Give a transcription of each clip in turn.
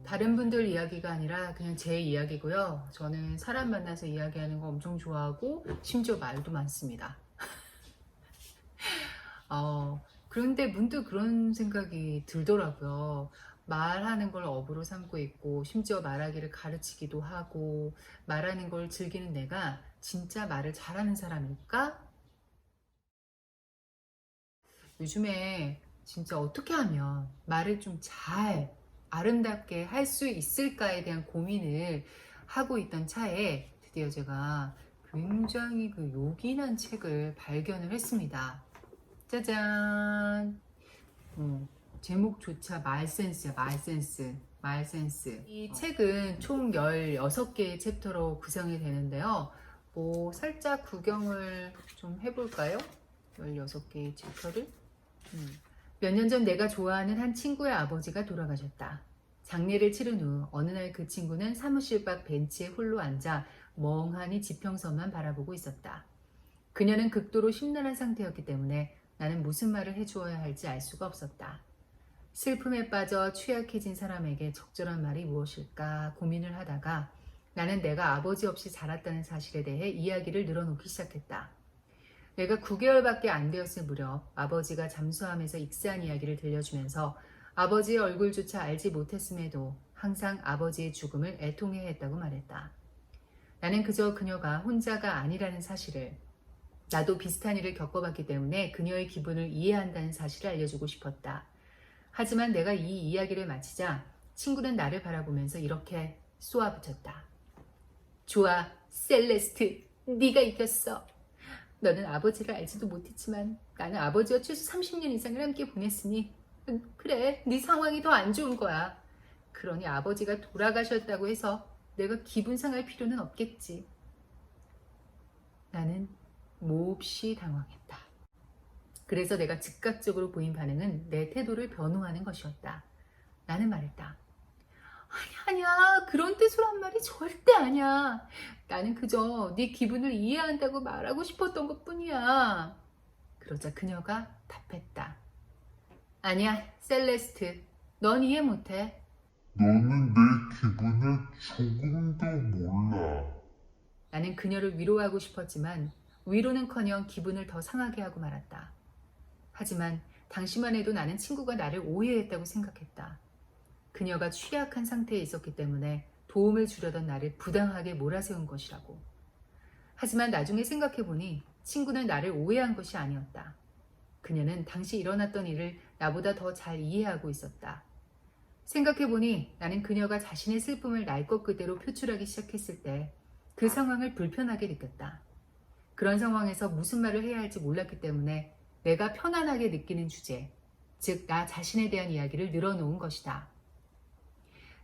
다른 분들 이야기가 아니라 그냥 제 이야기고요. 저는 사람 만나서 이야기하는 거 엄청 좋아하고 심지어 말도 많습니다. 그런데 문득 그런 생각이 들더라고요. 말하는 걸 업으로 삼고 있고 심지어 말하기를 가르치기도 하고 말하는 걸 즐기는 내가 진짜 말을 잘하는 사람일까? 요즘에 진짜 어떻게 하면 말을 좀 잘 아름답게 할 수 있을까에 대한 고민을 하고 있던 차에 드디어 제가 굉장히 그 요긴한 책을 발견을 했습니다. 짜잔! 제목조차 말센스야, 말센스. 말센스. 이 책은 총 16개의 챕터로 구성이 되는데요. 살짝 구경을 좀 해볼까요? 16개의 챕터를. 몇 년 전 내가 좋아하는 한 친구의 아버지가 돌아가셨다. 장례를 치른 후 어느 날 그 친구는 사무실 밖 벤치에 홀로 앉아 멍하니 지평선만 바라보고 있었다. 그녀는 극도로 심란한 상태였기 때문에 나는 무슨 말을 해주어야 할지 알 수가 없었다. 슬픔에 빠져 취약해진 사람에게 적절한 말이 무엇일까 고민을 하다가 나는 내가 아버지 없이 자랐다는 사실에 대해 이야기를 늘어놓기 시작했다. 내가 9개월밖에 안 되었을 무렵 아버지가 잠수함에서 익사한 이야기를 들려주면서 아버지의 얼굴조차 알지 못했음에도 항상 아버지의 죽음을 애통해했다고 말했다. 나는 그저 그녀가 혼자가 아니라는 사실을, 나도 비슷한 일을 겪어봤기 때문에 그녀의 기분을 이해한다는 사실을 알려주고 싶었다. 하지만 내가 이 이야기를 마치자 친구는 나를 바라보면서 이렇게 쏘아붙였다. 좋아, 셀레스트, 네가 이겼어. 너는 아버지를 알지도 못했지만 나는 아버지와 최소 30년 이상을 함께 보냈으니 그래, 네 상황이 더 안 좋은 거야. 그러니 아버지가 돌아가셨다고 해서 내가 기분 상할 필요는 없겠지. 나는 몹시 당황했다. 그래서 내가 즉각적으로 보인 반응은 내 태도를 변호하는 것이었다. 나는 말했다. 아니야, 그런 뜻으로 한 말이 절대 아니야. 나는 그저 네 기분을 이해한다고 말하고 싶었던 것뿐이야. 그러자 그녀가 답했다. 아니야, 셀레스트. 넌 이해 못해. 너는 내 기분을 조금도 몰라. 나는 그녀를 위로하고 싶었지만 위로는커녕 기분을 더 상하게 하고 말았다. 하지만 당시만 해도 나는 친구가 나를 오해했다고 생각했다. 그녀가 취약한 상태에 있었기 때문에 도움을 주려던 나를 부당하게 몰아세운 것이라고. 하지만 나중에 생각해보니 친구는 나를 오해한 것이 아니었다. 그녀는 당시 일어났던 일을 나보다 더 잘 이해하고 있었다. 생각해보니 나는 그녀가 자신의 슬픔을 날 것 그대로 표출하기 시작했을 때 그 상황을 불편하게 느꼈다. 그런 상황에서 무슨 말을 해야 할지 몰랐기 때문에 내가 편안하게 느끼는 주제, 즉 나 자신에 대한 이야기를 늘어놓은 것이다.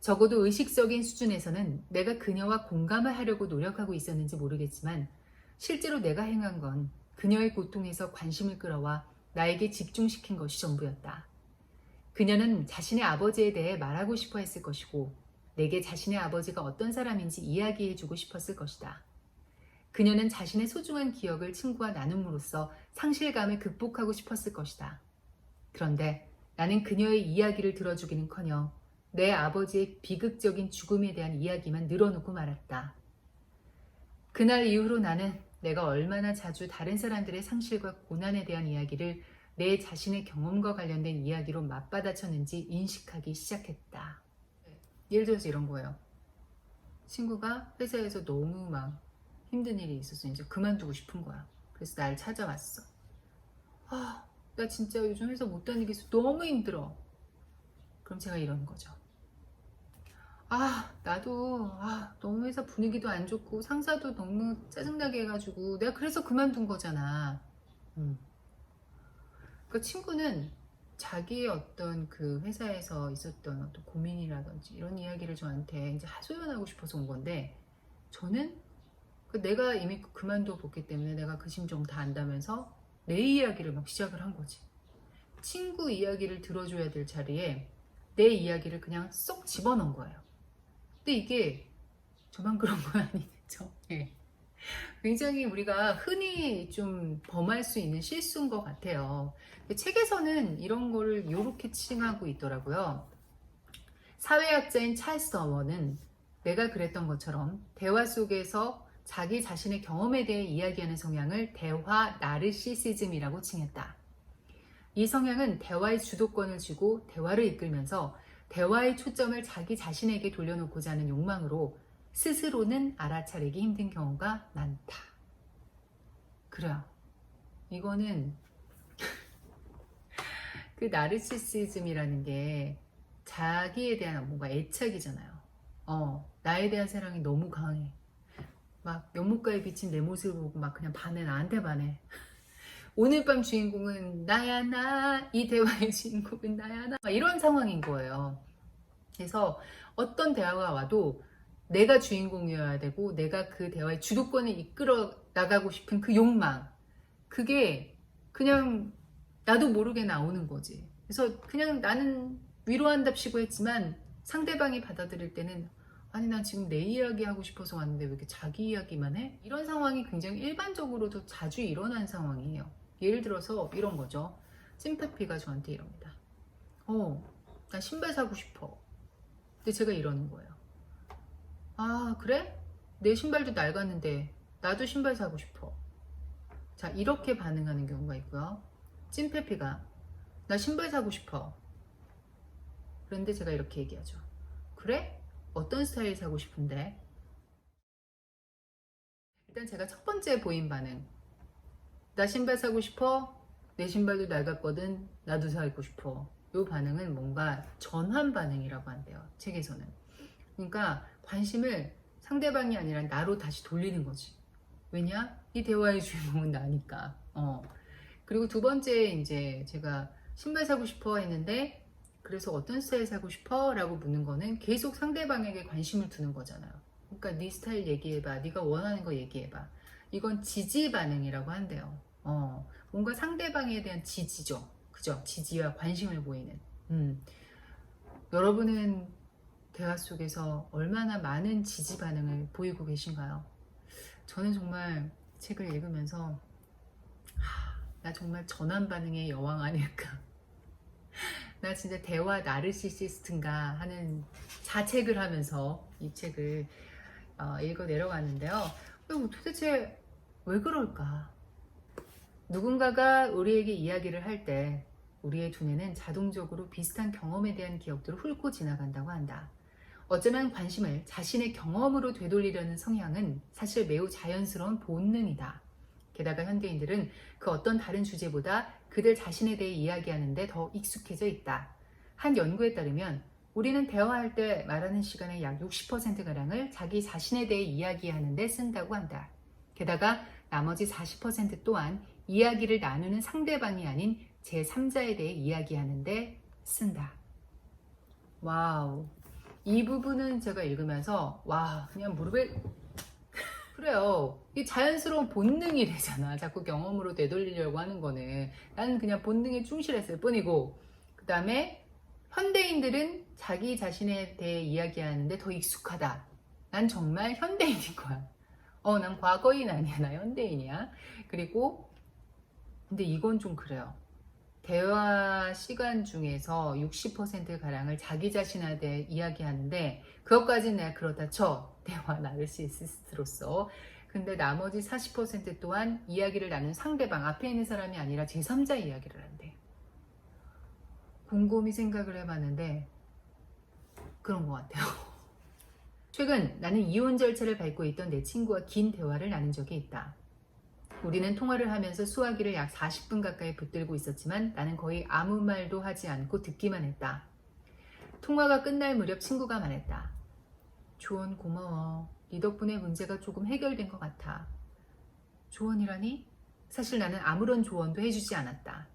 적어도 의식적인 수준에서는 내가 그녀와 공감을 하려고 노력하고 있었는지 모르겠지만 실제로 내가 행한 건 그녀의 고통에서 관심을 끌어와 나에게 집중시킨 것이 전부였다. 그녀는 자신의 아버지에 대해 말하고 싶어 했을 것이고 내게 자신의 아버지가 어떤 사람인지 이야기해주고 싶었을 것이다. 그녀는 자신의 소중한 기억을 친구와 나눔으로써 상실감을 극복하고 싶었을 것이다. 그런데 나는 그녀의 이야기를 들어주기는커녕 내 아버지의 비극적인 죽음에 대한 이야기만 늘어놓고 말았다. 그날 이후로 나는 내가 얼마나 자주 다른 사람들의 상실과 고난에 대한 이야기를 내 자신의 경험과 관련된 이야기로 맞받아쳤는지 인식하기 시작했다. 예를 들어서 이런 거예요. 친구가 회사에서 너무 막 힘든 일이 있어서 이제 그만두고 싶은 거야. 그래서 날 찾아왔어. 나 진짜 요즘 회사 못 다니겠어. 너무 힘들어. 그럼 제가 이러는 거죠. 나도 너무 회사 분위기도 안 좋고 상사도 너무 짜증나게 해가지고 내가 그래서 그만둔 거잖아. 그 친구는 자기의 어떤 그 회사에서 있었던 어떤 고민이라든지 이런 이야기를 저한테 이제 하소연하고 싶어서 온 건데 저는 내가 이미 그만둬 봤기 때문에 내가 그 심정 다 안다면서 내 이야기를 막 시작을 한 거지. 친구 이야기를 들어줘야 될 자리에 내 이야기를 그냥 쏙 집어넣은 거예요. 근데 이게 저만 그런 건 아니겠죠. 예. 굉장히 우리가 흔히 좀 범할 수 있는 실수인 것 같아요. 책에서는 이런 거를 이렇게 칭하고 있더라고요. 사회학자인 찰스 어머는 내가 그랬던 것처럼 대화 속에서 자기 자신의 경험에 대해 이야기하는 성향을 대화 나르시시즘이라고 칭했다. 이 성향은 대화의 주도권을 쥐고 대화를 이끌면서 대화의 초점을 자기 자신에게 돌려놓고자 하는 욕망으로 스스로는 알아차리기 힘든 경우가 많다. 그래요. 이거는 그 나르시시즘이라는 게 자기에 대한 뭔가 애착이잖아요. 나에 대한 사랑이 너무 강해. 막 연못가에 비친 내 모습을 보고 막 그냥 반해, 나한테 반해. 오늘 밤 주인공은 나야 나, 이 대화의 주인공은 나야 나, 막 이런 상황인 거예요. 그래서 어떤 대화가 와도 내가 주인공이어야 되고 내가 그 대화의 주도권을 이끌어 나가고 싶은 그 욕망, 그게 그냥 나도 모르게 나오는 거지. 그래서 그냥 나는 위로한답시고 했지만 상대방이 받아들일 때는 아니 난 지금 내 이야기 하고 싶어서 왔는데 왜 이렇게 자기 이야기만 해? 이런 상황이 굉장히 일반적으로도 자주 일어난 상황이에요. 예를 들어서 이런 거죠. 찐페피가 저한테 이럽니다. 나 신발 사고 싶어. 근데 제가 이러는 거예요. 아 그래? 내 신발도 낡았는데 나도 신발 사고 싶어. 자, 이렇게 반응하는 경우가 있고요. 찐페피가 나 신발 사고 싶어. 그런데 제가 이렇게 얘기하죠. 그래? 어떤 스타일 사고 싶은데? 일단 제가 첫 번째 보인 반응. 나 신발 사고 싶어? 내 신발도 낡았거든. 나도 사고 싶어. 이 반응은 뭔가 전환 반응이라고 한대요. 책에서는. 그러니까 관심을 상대방이 아니라 나로 다시 돌리는 거지. 왜냐? 이 대화의 주인공은 나니까. 그리고 두 번째 이제 제가 신발 사고 싶어 했는데 그래서 어떤 스타일 사고 싶어? 라고 묻는 거는 계속 상대방에게 관심을 두는 거잖아요. 그러니까 네 스타일 얘기해봐. 네가 원하는 거 얘기해봐. 이건 지지 반응이라고 한대요. 뭔가 상대방에 대한 지지죠. 그죠? 지지와 관심을 보이는. 여러분은 대화 속에서 얼마나 많은 지지 반응을 보이고 계신가요? 저는 정말 책을 읽으면서 나 정말 전환 반응의 여왕 아닐까. 나 진짜 대화 나르시시스트인가 하는 자책을 하면서 이 책을 읽어 내려갔는데요. 도대체 왜 그럴까? 누군가가 우리에게 이야기를 할 때 우리의 두뇌는 자동적으로 비슷한 경험에 대한 기억들을 훑고 지나간다고 한다. 어쩌면 관심을 자신의 경험으로 되돌리려는 성향은 사실 매우 자연스러운 본능이다. 게다가 현대인들은 그 어떤 다른 주제보다 그들 자신에 대해 이야기하는데 더 익숙해져 있다. 한 연구에 따르면 우리는 대화할 때 말하는 시간의 약 60%가량을 자기 자신에 대해 이야기하는 데 쓴다고 한다. 게다가 나머지 40% 또한 이야기를 나누는 상대방이 아닌 제3자에 대해 이야기하는 데 쓴다. 와우. 이 부분은 제가 읽으면서 그냥 무릎에 그래요. 이 자연스러운 본능이래잖아. 자꾸 경험으로 되돌리려고 하는 거는. 나는 그냥 본능에 충실했을 뿐이고, 그 다음에 현대인들은 자기 자신에 대해 이야기하는데 더 익숙하다. 난 정말 현대인인 거야. 난 과거인 아니야. 나 현대인이야. 그리고 근데 이건 좀 그래요. 대화 시간 중에서 60%가량을 자기 자신에 대해 이야기하는데 그것까지는 내가 그렇다 쳐. 대화 나르시시스트로서. 근데 나머지 40% 또한 이야기를 나눈 상대방, 앞에 있는 사람이 아니라 제3자 이야기를 한대. 곰곰이 생각을 해봤는데 그런 것 같아요. 최근 나는 이혼 절차를 밟고 있던 내 친구와 긴 대화를 나눈 적이 있다. 우리는 통화를 하면서 수화기를 약 40분 가까이 붙들고 있었지만 나는 거의 아무 말도 하지 않고 듣기만 했다. 통화가 끝날 무렵 친구가 말했다. 조언 고마워. 네 덕분에 문제가 조금 해결된 것 같아. 조언이라니? 사실 나는 아무런 조언도 해주지 않았다.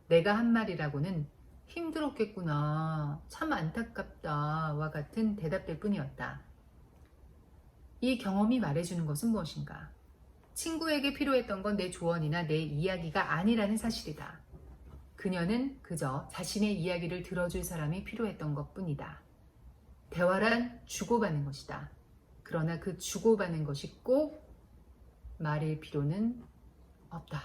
내가 한 말이라고는 힘들었겠구나. 참 안타깝다. 와 같은 대답될 뿐이었다. 이 경험이 말해주는 것은 무엇인가? 친구에게 필요했던 건 내 조언이나 내 이야기가 아니라는 사실이다. 그녀는 그저 자신의 이야기를 들어줄 사람이 필요했던 것뿐이다. 대화란 주고받는 것이다. 그러나 그 주고받는 것이 꼭 말일 필요는 없다.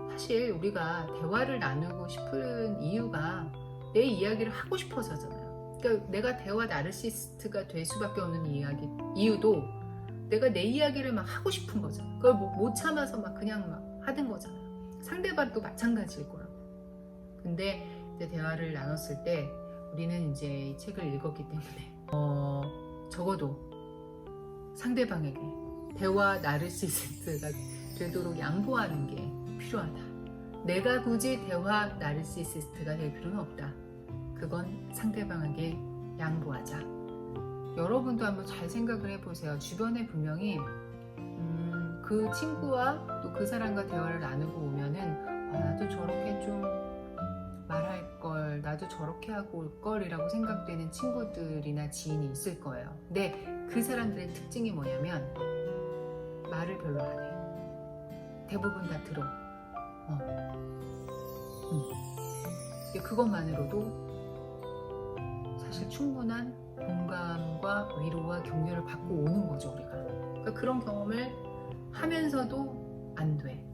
사실 우리가 대화를 나누고 싶은 이유가 내 이야기를 하고 싶어서잖아요. 그러니까 내가 대화 나르시스트가 될 수밖에 없는 이유도 내가 내 이야기를 막 하고 싶은 거잖아. 그걸 못 참아서 막 그냥 막 하는 거잖아요. 상대방도 마찬가지일 거라고. 근데 이제 대화를 나눴을 때 우리는 이제 이 책을 읽었기 때문에 적어도 상대방에게 대화 나르시스트가 되도록 양보하는 게 필요하다. 내가 굳이 대화 나르시시스트가 될 필요는 없다. 그건 상대방에게 양보하자. 여러분도 한번 잘 생각을 해보세요. 주변에 분명히 그 친구와 또 그 사람과 대화를 나누고 오면은 나도 저렇게 좀 말할 걸, 나도 저렇게 하고 올 걸이라고 생각되는 친구들이나 지인이 있을 거예요. 근데 그 사람들의 특징이 뭐냐면 말을 별로 안 해. 대부분 다 들어. 그것만으로도 사실 충분한 공감과 위로와 격려를 받고 오는 거죠, 우리가. 그러니까 그런 경험을 하면서도 안 돼.